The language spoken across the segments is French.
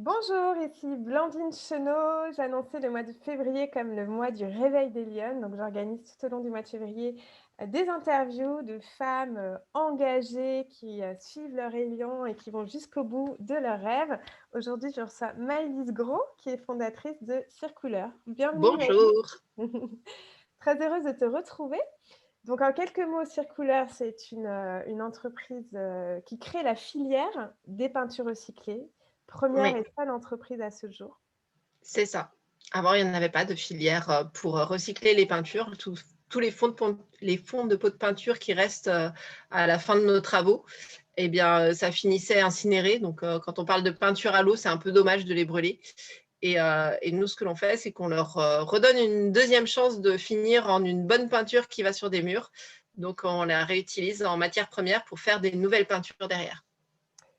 Bonjour, ici Blandine Chenot. J'annonçais le mois de février comme le mois du réveil des lionnes. Donc, j'organise tout au long du mois de février des interviews de femmes engagées qui suivent leur élan et qui vont jusqu'au bout de leurs rêves. Aujourd'hui, je reçois Maëlys Gros, qui est fondatrice de Circouleur. Bienvenue, Bonjour. Maëlys. Très heureuse de te retrouver. Donc, en quelques mots, Circouleur, c'est une entreprise qui crée la filière des peintures recyclées. Première Oui, et seule entreprise à ce jour. c'est ça. Avant, il n'y en avait pas de filière pour recycler les peintures, tous les fonds de pots de peinture qui restent à la fin de nos travaux, eh bien, ça finissait incinéré. Donc, quand on parle de peinture à l'eau, c'est un peu dommage de les brûler. Et nous, ce que l'on fait, c'est qu'on leur redonne une deuxième chance de finir en une bonne peinture qui va sur des murs. Donc, on la réutilise en matière première pour faire des nouvelles peintures derrière.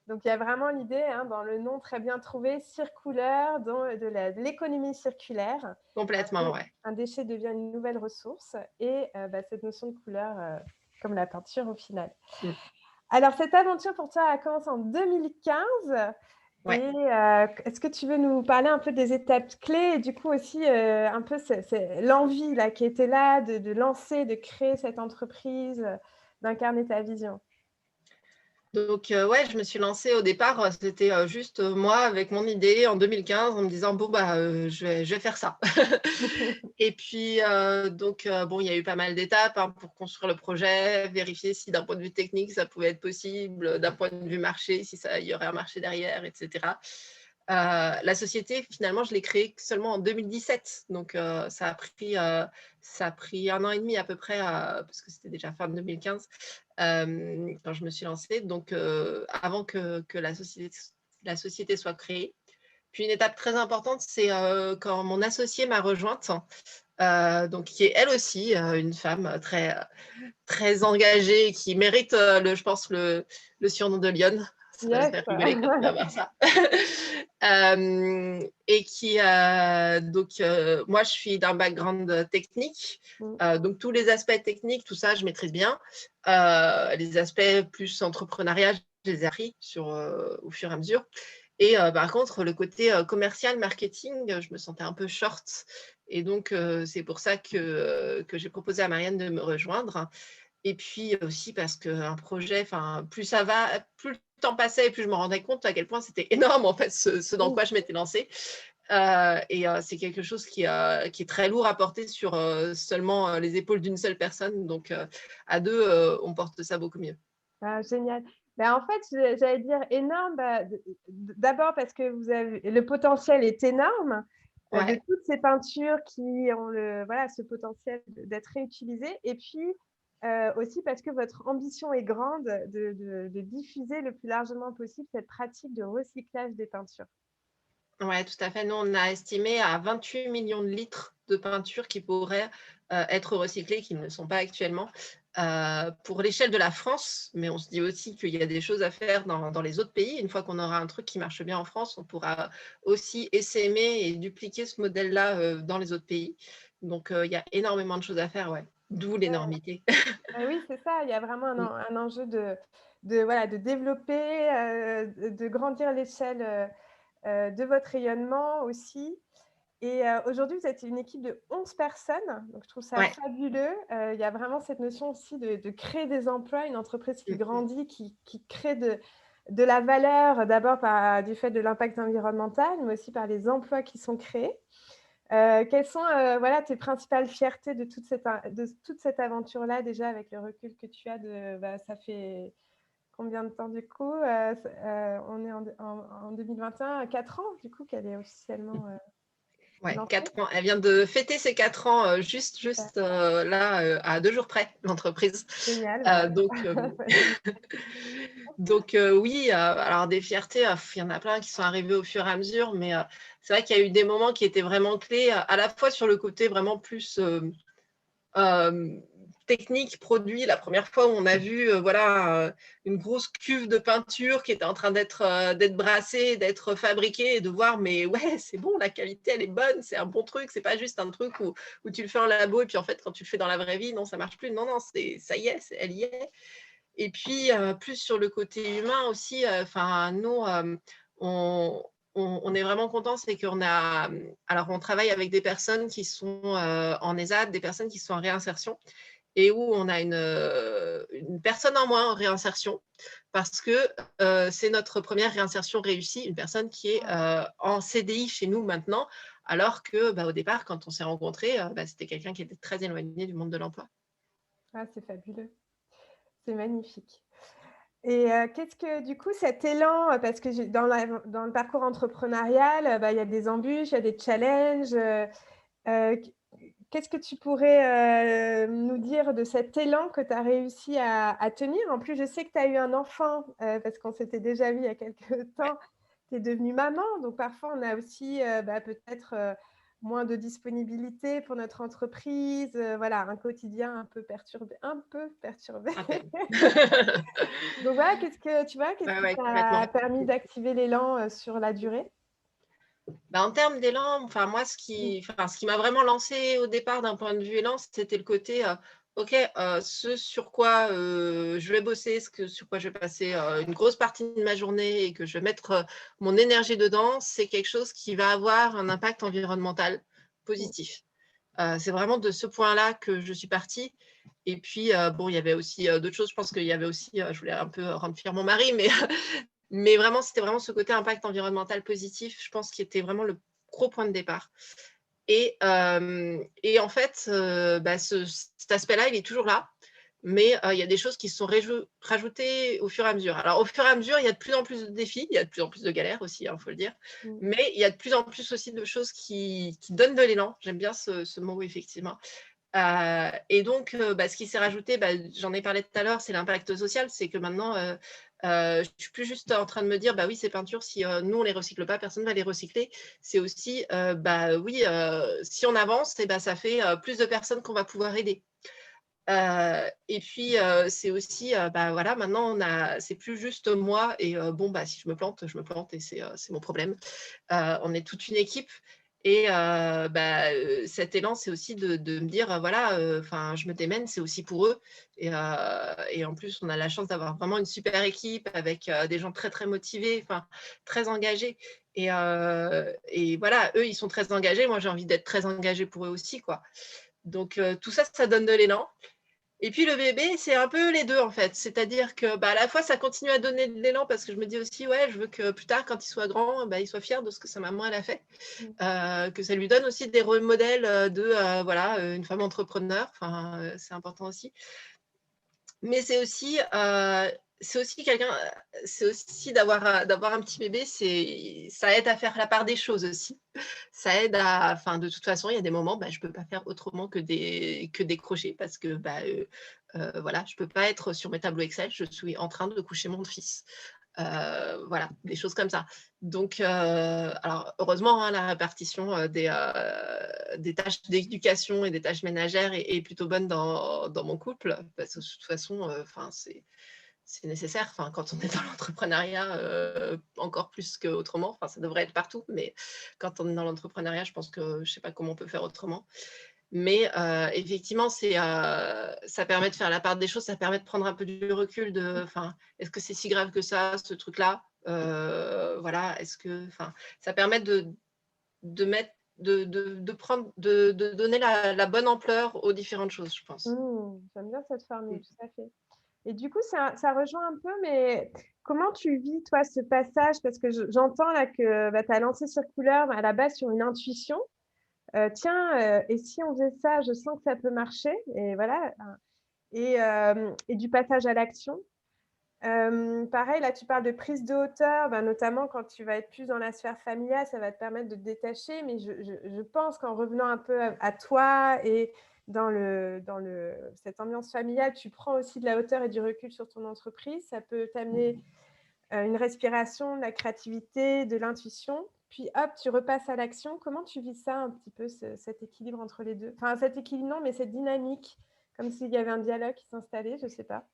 Donc, il y a vraiment l'idée, dans le nom très bien trouvé, circulaire, de l'économie circulaire. Complètement, ouais. Un déchet devient une nouvelle ressource et cette notion de couleur, comme la peinture au final. Mm. Alors, cette aventure pour toi a commencé en 2015. Et Ouais. est-ce que tu veux nous parler un peu des étapes clés et du coup aussi un peu c'est l'envie là, qui était là de lancer, de créer cette entreprise, d'incarner ta vision? Donc, ouais, je me suis lancée au départ, c'était, juste, moi avec mon idée en 2015 en me disant: «Bon, bah, je vais faire ça». Et puis, bon, il y a eu pas mal d'étapes, hein, pour construire le projet, vérifier si d'un point de vue technique, ça pouvait être possible, d'un point de vue marché, si ça il y aurait un marché derrière et cetera. La société, finalement, je l'ai créée seulement en 2017, donc ça a pris 1 an et demi à peu près, parce que c'était déjà fin 2015, quand je me suis lancée, donc avant que la société soit créée. Puis une étape très importante, c'est, quand mon associée m'a rejointe, donc qui est elle aussi, une femme très engagée qui mérite, je pense le surnom de lionne. Ça va Yes. faire rigoler quand tu vas voir ça. Et qui, donc moi je suis d'un background technique, Mmh. donc tous les aspects techniques, tout ça, je maîtrise bien. Les aspects plus entrepreneuriat, je les ai appris au fur et à mesure. Et par contre, le côté commercial, marketing, je me sentais un peu short. Et donc, c'est pour ça que j'ai proposé à Marianne de me rejoindre. Et puis aussi parce qu'un projet, plus ça va, plus le temps passait et plus je me rendais compte à quel point c'était énorme en fait ce dans Oui. quoi je m'étais lancée. C'est quelque chose qui est très lourd à porter sur seulement les épaules d'une seule personne. Donc, à deux, on porte ça beaucoup mieux. Ah, génial. En fait, j'allais dire énorme, d'abord parce que vous avez le potentiel est énorme, de Ouais. toutes ces peintures qui ont ce potentiel d'être réutilisées et puis, aussi parce que votre ambition est grande de diffuser le plus largement possible cette pratique de recyclage des peintures. Ouais, tout à fait. Nous, on a estimé à 28 millions de litres de peinture qui pourraient être recyclés, qui ne le sont pas actuellement, pour l'échelle de la France. Mais on se dit aussi qu'il y a des choses à faire dans les autres pays. Une fois qu'on aura un truc qui marche bien en France, on pourra aussi essaimer et dupliquer ce modèle-là dans les autres pays. Donc, il y a énormément de choses à faire, ouais. D'où l'énormité. Oui, c'est ça, il y a vraiment Mm. un enjeu de développer, de grandir l'échelle, de votre rayonnement aussi. Et aujourd'hui, vous êtes une équipe de 11 personnes, donc je trouve ça Ouais. fabuleux. Il y a vraiment cette notion aussi de créer des emplois, une entreprise qui Mm, mm. grandit, qui crée de la valeur, d'abord du fait de l'impact environnemental, mais aussi par les emplois qui sont créés. Quelles sont, tes principales fiertés de toute cette aventure-là, déjà avec le recul que tu as ça fait combien de temps du coup? On est en 2021, 4 ans du coup qu'elle est officiellement, Ouais, lancée? 4 ans. Elle vient de fêter ses 4 ans, Super, là, à 2 jours près, l'entreprise. génial, Heu, donc hem, oui, alors des fiertés, il y en a plein qui sont arrivées au fur et à mesure, mais c'est vrai qu'il y a eu des moments qui étaient vraiment clés, à la fois sur le côté vraiment plus, Hem, technique, produit, la première fois où on a vu, une grosse cuve de peinture qui était en train d'être brassée, d'être fabriquée et de voir: «Mais ouais, c'est bon, la qualité, elle est bonne, c'est un bon truc, c'est pas juste un truc où tu le fais en labo et puis en fait, quand tu le fais dans la vraie vie, non, ça marche plus». Non, non, c'est ça y est, elle y est. Et puis, plus sur le côté humain aussi, nous, on on est vraiment content, c'est alors on travaille avec des personnes qui sont en ESAT, des personnes qui sont en réinsertion, et où on a une personne en moins en réinsertion, parce que c'est notre première réinsertion réussie, une personne qui est en CDI chez nous maintenant, alors que au départ, quand on s'est rencontrés, c'était quelqu'un qui était très éloigné du monde de l'emploi. Ah, c'est fabuleux, c'est magnifique. Et qu'est-ce que du coup cet élan, parce que dans le parcours entrepreneurial, il y a des embûches, il y a des challenges, q qu'est-ce que tu pourrais, nous dire de cet élan que tu as réussi à tenir? En plus, je sais que tu as eu un enfant, parce qu'on s'était déjà vu il y a quelque temps. Tu es devenue maman, donc parfois on a aussi, peut-être, moins de disponibilité pour notre entreprise, voilà, un quotidien un peu perturbé. À peine. Donc voilà, qu'est-ce Ouais, qui ouais, t'a complètement. permis d'activer l'élan, sur la durée? En termes d'élan, enfin, moi, Mmh. ce qui m'a vraiment lancé au départ d'un point de vue élan, c'était le côté, OK, ce sur quoi je vais bosser, sur quoi je vais passer une grosse partie de ma journée et que je vais mettre mon énergie dedans, c'est quelque chose qui va avoir un impact environnemental Mmh. positif. C'est vraiment de ce point-là que je suis partie. Et puis, bon, il y avait aussi d'autres choses. Je pense qu'il y avait aussi, je voulais un peu rendre fier mon mari, mais mais vraiment, c'était vraiment ce côté impact environnemental positif, je pense, qui était vraiment le gros point de départ. Et en fait, cet aspect-là, il est toujours là, mais il y a des choses qui se sont rajoutées au fur et à mesure. Alors, au fur et à mesure, il y a de plus en plus de défis, il y a de plus en plus de galères aussi, il faut le dire, Mmh. mais il y a de plus en plus aussi de choses qui donnent de l'élan. J'aime bien ce mot, effectivement. Et donc, ce qui s'est rajouté, j'en ai parlé tout à l'heure, c'est l'impact social. C'est que maintenant, je ne suis plus juste en train de me dire, oui, ces peintures, si nous, on ne les recycle pas, personne ne va les recycler. C'est aussi, oui, si on avance, ça fait plus de personnes qu'on va pouvoir aider. Et puis, c'est aussi, voilà, maintenant, c'est plus juste moi et si je me plante et c'est mon problème. On est toute une équipe. Et cet élan, c'est aussi de me dire, voilà, je me démène, c'est aussi pour eux. Et en plus, on a la chance d'avoir vraiment une super équipe avec des gens très, très motivés, très engagés. Et voilà, eux, ils sont très engagés. Moi, j'ai envie d'être très engagée pour eux aussi, quoi. Donc, tout ça, ça donne de l'élan. Et puis le bébé, c'est un peu les deux en fait. C'est-à-dire que à la fois, ça continue à donner de l'élan parce que je me dis aussi, ouais, je veux que plus tard, quand il soit grand, il soit fier de ce que sa maman elle a fait. Mmh. Que ça lui donne aussi des rôles modèles une femme entrepreneur. C'est important aussi. Mais c'est aussi d'avoir un petit bébé, ça aide à faire la part des choses aussi. Ça aide de toute façon, il y a des moments, je peux pas faire autrement que décrocher parce que, voilà, je peux pas être sur mes tableaux Excel, je suis en train de coucher mon fils. Voilà, des choses comme ça. Donc, alors heureusement, la répartition des tâches d'éducation et des tâches ménagères est plutôt bonne dans mon couple, parce que de toute façon, c'est nécessaire. Quand on est dans l'entrepreneuriat, encore plus qu'autrement, ça devrait être partout, mais quand on est dans l'entrepreneuriat, je pense que je sais pas comment on peut faire autrement. Mais effectivement, ça permet de faire la part des choses, ça permet de prendre un peu du recul est-ce que c'est si grave que ça, ce truc-là? Voilà, ça permet de mettre de prendre de donner la bonne ampleur aux différentes choses, je pense. Mmh, j'aime bien cette formule, Mmh. tout à fait. Et du coup, ça rejoint un peu, mais comment tu vis, toi, ce passage? Parce que j'entends là que, tu as lancé Circouleur à la base sur une intuition. «Tiens, et si on faisait ça? Je sens que ça peut marcher» et voilà, et du passage à l'action. Pareil, là, tu parles de prise de hauteur, notamment quand tu vas être plus dans la sphère familiale, ça va te permettre de te détacher, mais je pense qu'en revenant un peu à toi et dans cette ambiance familiale, tu prends aussi de la hauteur et du recul sur ton entreprise. Ça peut t'amener, une respiration, de la créativité, de l'intuition, puis hop, tu repasses à l'action. Comment tu vis ça un petit peu, cet équilibre entre les 2? Enfin, cet équilibre non, mais cette dynamique, comme s'il y avait un dialogue qui s'installait, je sais pas?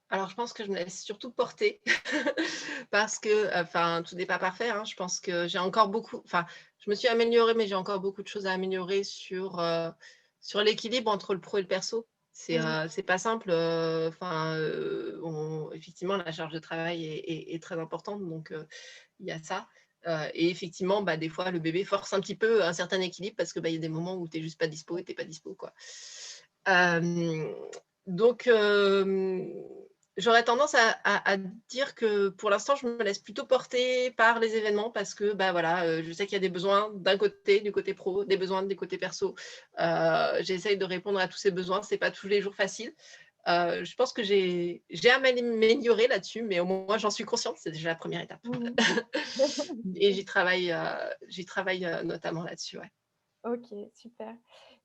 Alors, je pense que je me laisse surtout porter parce que, tout n'est pas parfait, hein. Je pense que j'ai encore je me suis améliorée, mais j'ai encore beaucoup de choses à améliorer sur l'équilibre entre le pro et le perso. Mmh. C'est pas simple, effectivement, la charge de travail est très importante, donc il y a ça. Et effectivement, des fois, le bébé force un petit peu un certain équilibre parce que il y a des moments où tu n'es juste pas dispo et tu n'es pas dispo, quoi. Donc, j'aurais tendance à dire que pour l'instant, je me laisse plutôt porter par les événements parce que voilà, je sais qu'il y a des besoins d'un côté, du côté pro, des besoins du côté perso. J'essaye de répondre à tous ces besoins. Ce n'est pas tous les jours facile. Je pense que j'ai à m'améliorer là-dessus, mais au moins j'en suis consciente, c'est déjà la première étape. Mmh. Et j'y travaille notamment là-dessus. Ouais. OK, super.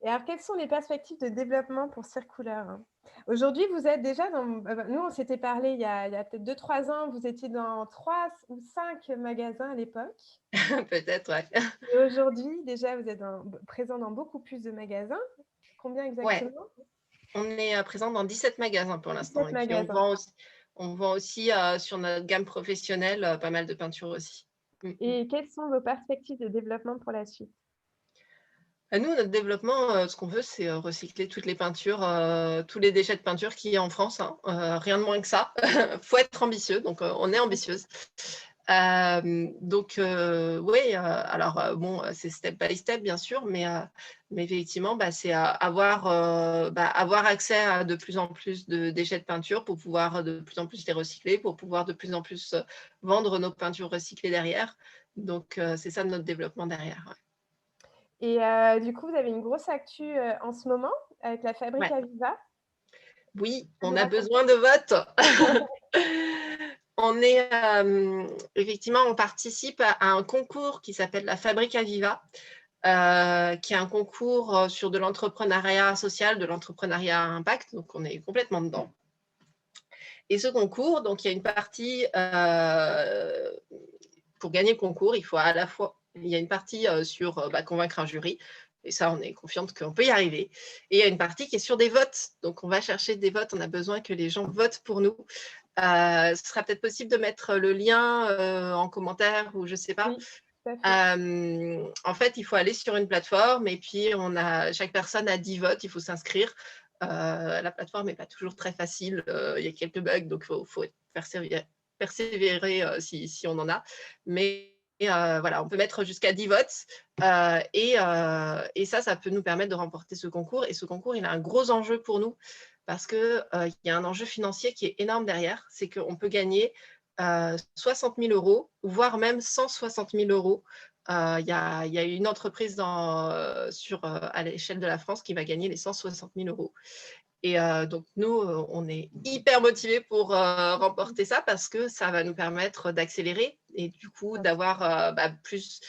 Et alors, quelles sont les perspectives de développement pour Circulaire, hein? Aujourd'hui, vous êtes déjà dans nous, on s'était parlé il y a peut-être 2-3 ans, vous étiez dans 3 ou 5 magasins à l'époque. Peut-être, ouais. Et aujourd'hui, déjà, vous êtes présent dans beaucoup plus de magasins. Combien Ouais, exactement? on est présent dans 17 magasins pour l'instant. 17 Et puis magasins. on vend aussi sur notre gamme professionnelle pas mal de peintures aussi. Et quelles sont vos perspectives de développement pour la suite? Nous, notre développement, ce qu'on veut, c'est recycler toutes les peintures, tous les déchets de peinture qu'il y a en France, hein. Rien de moins que ça. Il faut être ambitieux, donc on est ambitieuse. Donc, oui, alors bon, c'est step by step, bien sûr, mais effectivement, c'est avoir accès à de plus en plus de déchets de peinture pour pouvoir de plus en plus les recycler, pour pouvoir de plus en plus vendre nos peintures recyclées derrière. Donc, c'est ça notre développement derrière. Ouais. Et du coup, vous avez une grosse actu, en ce moment avec la Fabrique Ouais. Aviva. Oui, Tu peux on nous a raconter? besoin de votes. Effectivement, on participe à un concours qui s'appelle la Fabrique Aviva, qui est un concours sur de l'entrepreneuriat social, de l'entrepreneuriat à impact, donc on est complètement dedans. Et ce concours, donc il y a une partie, pour gagner le concours, il y a une partie sur convaincre un jury, et ça, on est confiante qu'on peut y arriver. Et il y a une partie qui est sur des votes, donc on va chercher des votes, on a besoin que les gens votent pour nous. Ce sera peut-être possible de mettre le lien en commentaire ou je ne sais pas. Oui, tout à fait. En fait, il faut aller sur une plateforme et puis chaque personne a 10 votes, il faut s'inscrire. La plateforme n'est pas toujours très facile, il y a quelques bugs, donc il faut persévérer si on en a. Mais voilà, on peut mettre jusqu'à 10 votes et ça peut nous permettre de remporter ce concours. Et ce concours, il a un gros enjeu pour nous parce qu'il y a un enjeu financier qui est énorme derrière. C'est qu'on peut gagner 60 000 €, voire même 160 000 €. Il y a une entreprise à l'échelle de la France qui va gagner les 160 000 €. Et donc, nous, on est hyper motivés pour remporter ça parce que ça va nous permettre d'accélérer et du coup, d'avoir plus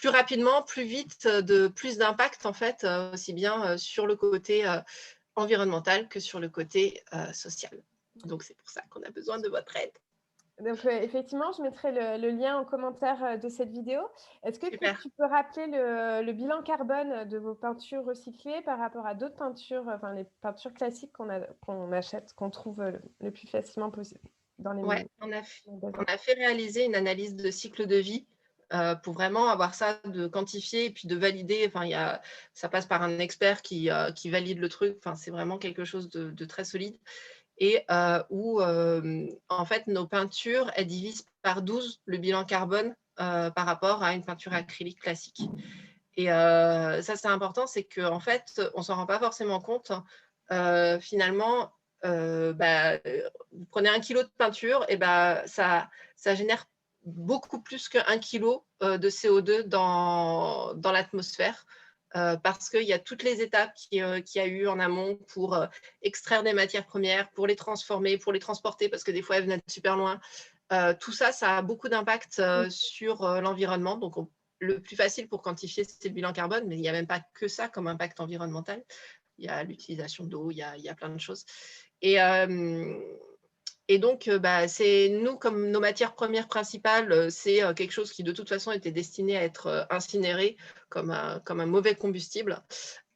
rapidement, plus vite, plus d'impact, en fait, aussi bien sur le côté environnemental que sur le côté social. Donc, c'est pour ça qu'on a besoin de votre aide. Donc, effectivement, je mettrai le lien en commentaire, de cette vidéo. Est-ce que Super. tu peux rappeler le bilan carbone de vos peintures recyclées par rapport à d'autres peintures, enfin les peintures classiques qu'on achète, qu'on trouve, le plus facilement possible dans les Ouais, on magasins? a fait réaliser une analyse de cycle de vie pour vraiment avoir ça de quantifier et puis de valider. Enfin, ça passe par un expert qui valide le truc. Enfin, c'est vraiment quelque chose de très solide. Et où, en fait, nos peintures, elles divisent par 12 le bilan carbone par rapport à une peinture acrylique classique. Et ça, c'est important, c'est qu'en fait, on ne s'en rend pas forcément compte. Finalement, vous prenez 1 kilo de peinture, et ça génère beaucoup plus qu'1 kilo de CO2 dans l'atmosphère. Parce qu'il y a toutes les étapes qu'il y a eu en amont pour extraire des matières premières, pour les transformer, pour les transporter, parce que des fois, elles venaient de super loin. Tout ça, ça a beaucoup d'impact sur l'environnement. Donc, le plus facile pour quantifier, c'est le bilan carbone, mais il n'y a même pas que ça comme impact environnemental. Il y a l'utilisation d'eau, il y a plein de choses. Et donc, c'est nous, comme nos matières premières principales, c'est quelque chose qui, de toute façon, était destiné à être incinéré comme un mauvais combustible.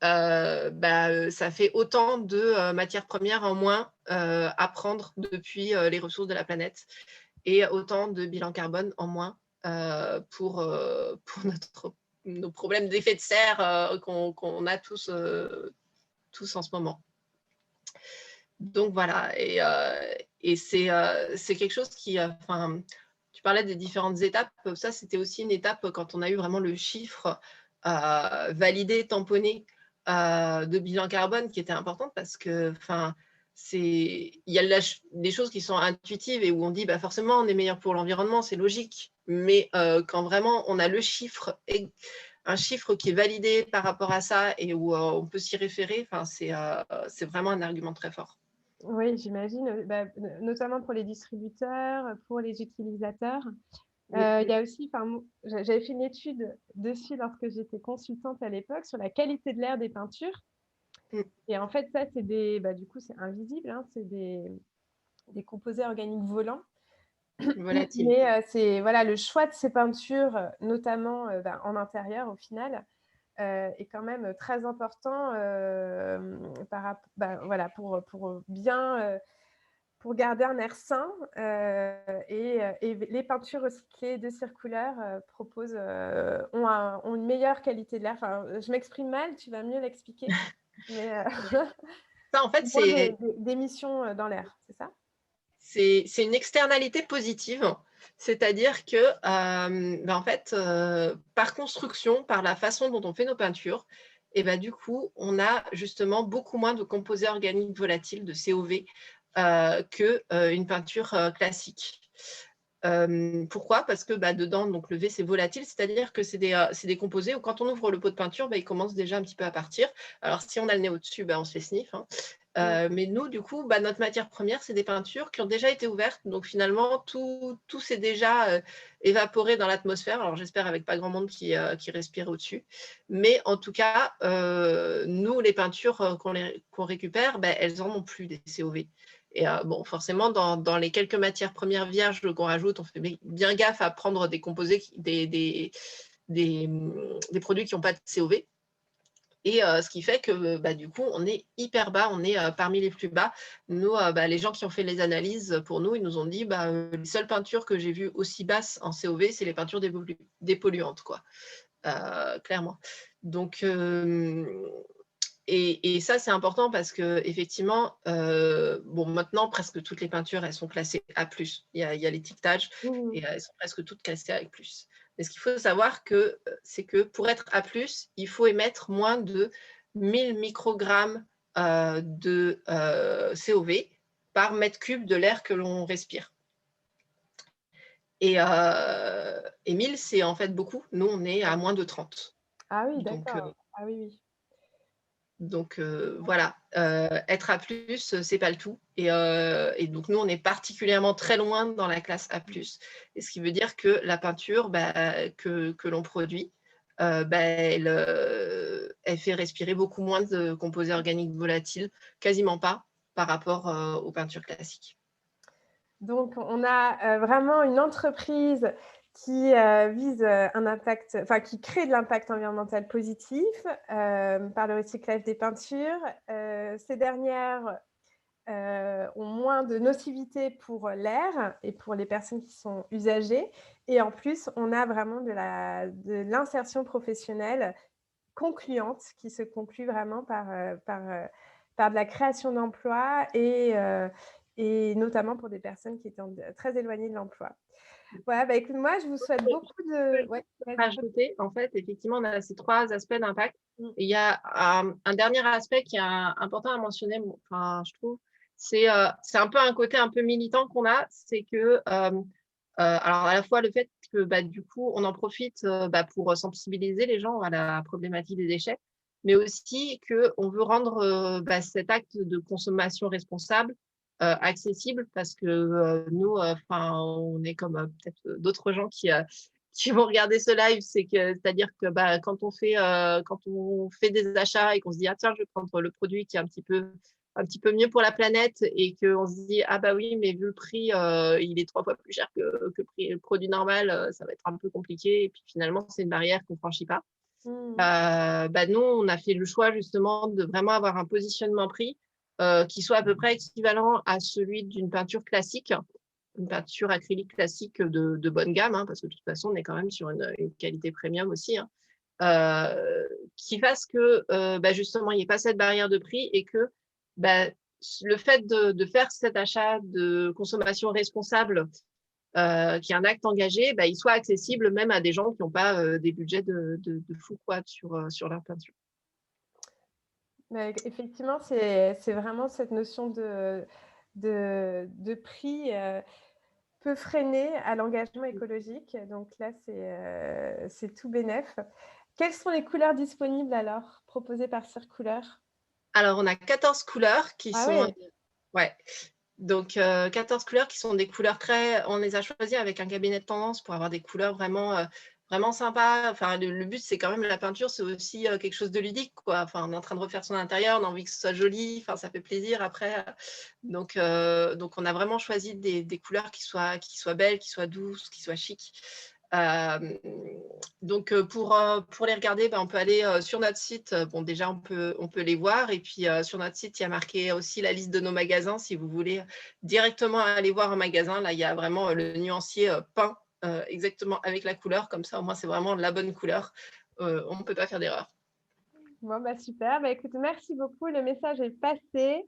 Ça fait autant de matières premières en moins à prendre depuis les ressources de la planète et autant de bilan carbone en moins pour nos problèmes d'effet de serre qu'on a tous en ce moment. Donc voilà, et c'est quelque chose qui, tu parlais des différentes étapes. Ça, c'était aussi une étape quand on a eu vraiment le chiffre validé, tamponné de bilan carbone qui était importante parce que, il y a des choses qui sont intuitives et où on dit bah, forcément on est meilleur pour l'environnement, c'est logique. Mais quand vraiment on a le chiffre, un chiffre qui est validé par rapport à ça et où on peut s'y référer, c'est vraiment un argument très fort. Oui, j'imagine, notamment pour les distributeurs, pour les utilisateurs. Il y a aussi, j'avais fait une étude dessus lorsque j'étais consultante à l'époque sur la qualité de l'air des peintures. Et en fait, ça, c'est du coup, c'est invisible, hein, c'est des composés organiques volants. Volatile. Mais c'est voilà, le choix de ces peintures, notamment en intérieur au final, est quand même très important voilà, pour bien pour garder un air sain. Et les peintures recyclées de Circulaire ont une meilleure qualité de l'air. Enfin, je m'exprime mal, tu vas mieux l'expliquer. Mais Ça, en fait, moins d'émissions dans l'air, c'est ça? c'est une externalité positive. C'est-à-dire que, en fait, par construction, par la façon dont on fait nos peintures, et du coup, on a justement beaucoup moins de composés organiques volatiles, de COV, qu'une peinture classique. Pourquoi? Parce que dedans, donc, le V, c'est volatile, c'est-à-dire que c'est des composés où quand on ouvre le pot de peinture, ils commencent déjà un petit peu à partir. Alors, si on a le nez au-dessus, on se fait sniff, hein. Mais nous, du coup, notre matière première, c'est des peintures qui ont déjà été ouvertes. Donc, finalement, tout s'est déjà évaporé dans l'atmosphère. Alors, j'espère avec pas grand monde qui respire au-dessus. Mais en tout cas, nous, les peintures qu'on récupère, elles en ont plus des COV. Et forcément, dans les quelques matières premières vierges qu'on rajoute, on fait bien gaffe à prendre des composés, des produits qui n'ont pas de COV. Et ce qui fait que du coup, on est hyper bas, on est parmi les plus bas. Nous, les gens qui ont fait les analyses pour nous, ils nous ont dit les seules peintures que j'ai vues aussi basses en COV, c'est les peintures dépolluantes, quoi. Clairement. Donc, et ça, c'est important parce qu'effectivement, maintenant, presque toutes les peintures, elles sont classées A+. Il y a l'étiquetage et elles sont presque toutes classées A+. Mais ce qu'il faut savoir, c'est que pour être A+, il faut émettre moins de 1000 microgrammes de COV par mètre cube de l'air que l'on respire. Et 1000, c'est en fait beaucoup. Nous, on est à moins de 30. Ah oui, d'accord. Ah oui. Donc voilà, être A+, c'est pas le tout. Et donc nous, on est particulièrement très loin dans la classe A+. Et ce qui veut dire que la peinture que l'on produit, elle fait respirer beaucoup moins de composés organiques volatiles, quasiment pas par rapport aux peintures classiques. Donc, on a vraiment une entreprise qui vise un impact, qui crée de l'impact environnemental positif par le recyclage des peintures. Ces dernières ont moins de nocivité pour l'air et pour les personnes qui sont usagées. Et en plus, on a vraiment de l'insertion professionnelle concluante qui se conclut vraiment par de la création d'emplois et notamment pour des personnes qui étaient très éloignées de l'emploi. Voilà, écoute, moi, je vous souhaite beaucoup de… Ouais, rajouter, en fait, effectivement, on a ces 3 aspects d'impact. Et il y a un dernier aspect qui est important à mentionner, je trouve, c'est un peu un côté un peu militant qu'on a, c'est que, alors à la fois le fait que du coup, on en profite pour sensibiliser les gens à la problématique des déchets, mais aussi qu'on veut rendre cet acte de consommation responsable accessible parce que nous, on est comme peut-être d'autres gens qui vont regarder ce live, c'est-à-dire que quand on fait des achats et qu'on se dit tiens, je vais prendre le produit qui est un petit peu mieux pour la planète et qu'on se dit oui, mais vu le prix, il est 3 fois plus cher que le produit normal, ça va être un peu compliqué et puis finalement c'est une barrière qu'on franchit pas. Nous, on a fait le choix justement de vraiment avoir un positionnement prix qui soit à peu près équivalent à celui d'une peinture classique, une peinture acrylique classique de bonne gamme, hein, parce que de toute façon, on est quand même sur une qualité premium aussi, hein, qui fasse que justement, il n'y ait pas cette barrière de prix et que le fait de faire cet achat de consommation responsable qui est un acte engagé, il soit accessible même à des gens qui n'ont pas des budgets de fou quoi, sur leur peinture. Effectivement, c'est vraiment cette notion de prix peut freiner à l'engagement écologique. Donc là, c'est tout bénef. Quelles sont les couleurs disponibles alors, proposées par Circouleur? Alors, on a 14 couleurs qui Ah sont, ouais, ouais, donc 14 couleurs qui sont des couleurs très on les a choisies avec un cabinet de tendance pour avoir des couleurs vraiment sympas. Enfin, le but, c'est quand même la peinture, c'est aussi, quelque chose de ludique, quoi. Enfin, on est en train de refaire son intérieur, on a envie que ce soit joli, enfin, ça fait plaisir après, donc on a vraiment choisi des couleurs qui soient belles, qui soient douces, qui soient chic. Hem, donc pour les regarder, on peut aller, sur notre site. Bon, déjà, on peut les voir et puis, sur notre site, il y a marqué aussi la liste de nos magasins. Si vous voulez directement aller voir un magasin, là, il y a vraiment, le nuancier, peint, exactement avec la couleur. Comme ça, au moins, c'est vraiment la bonne couleur. On ne peut pas faire d'erreur. bon, super. Écoute, merci beaucoup. Le message est passé.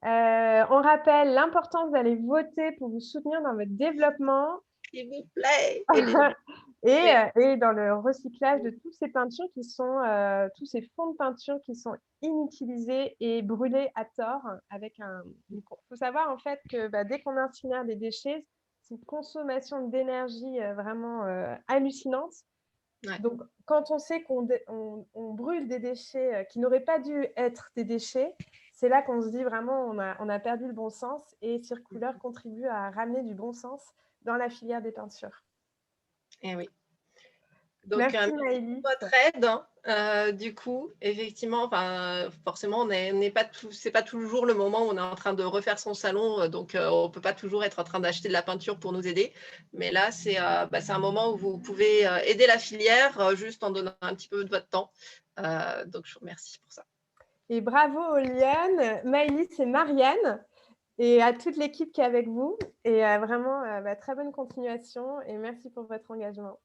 On rappelle l'importance d'aller voter pour vous soutenir dans votre développement S'il vous plaît, Hélène. et dans le recyclage de toutes ces peintures tous ces fonds de peinture qui sont inutilisés et brûlés à tort. Il faut savoir en fait que dès qu'on incinère des déchets, c'est une consommation d'énergie vraiment hallucinante. Ouais. Donc, quand on sait on brûle des déchets qui n'auraient pas dû être des déchets, c'est là qu'on se dit vraiment on a perdu le bon sens et Circouleur contribue à ramener du bon sens dans la filière des peintures. Eh oui. Donc, Merci merci Maëlys. pour votre aide, hein. Du coup, effectivement, enfin, forcément, n'est pas c'est pas toujours le moment où on est en train de refaire son salon, donc on peut pas toujours être en train d'acheter de la peinture pour nous aider. Mais là, c'est un moment où vous pouvez, aider la filière, juste en donnant un petit peu de votre temps. Donc je vous remercie pour ça. Et bravo aux lionnes, Maëlys et Marianne, et à toute l'équipe qui est avec vous. Et vraiment, très bonne continuation et merci pour votre engagement.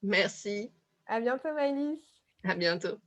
Merci, À bientôt Maëlys. à bientôt.